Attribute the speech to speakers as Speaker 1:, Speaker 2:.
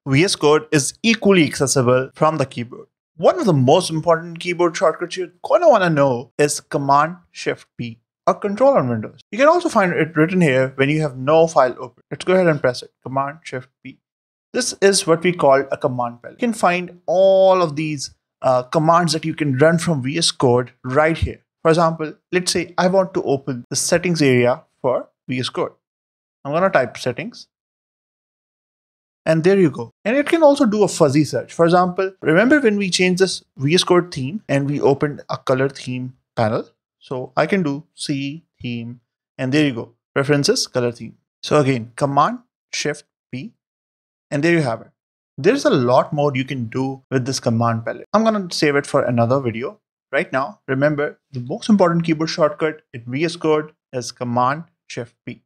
Speaker 1: VS Code is equally accessible from the keyboard. One of the most important keyboard shortcuts you're going to want to know is Command Shift P or Control on Windows. You can also find it written here when you have no file open. Let's go ahead and press it. Command Shift P. This is what we call a command palette. You can find all of these commands that you can run from VS Code right here. For example, let's say I want to open the settings area for VS Code. I'm going to type settings. And there you go. And it can also do a fuzzy search. For example, remember when we changed this VS Code theme and we opened a color theme panel? So I can do C theme, and there you go. Preferences, color theme. So again, Command Shift P, and there you have it. There's a lot more you can do with this command palette. I'm going to save it for another video. Right now, remember the most important keyboard shortcut in VS Code is Command Shift P.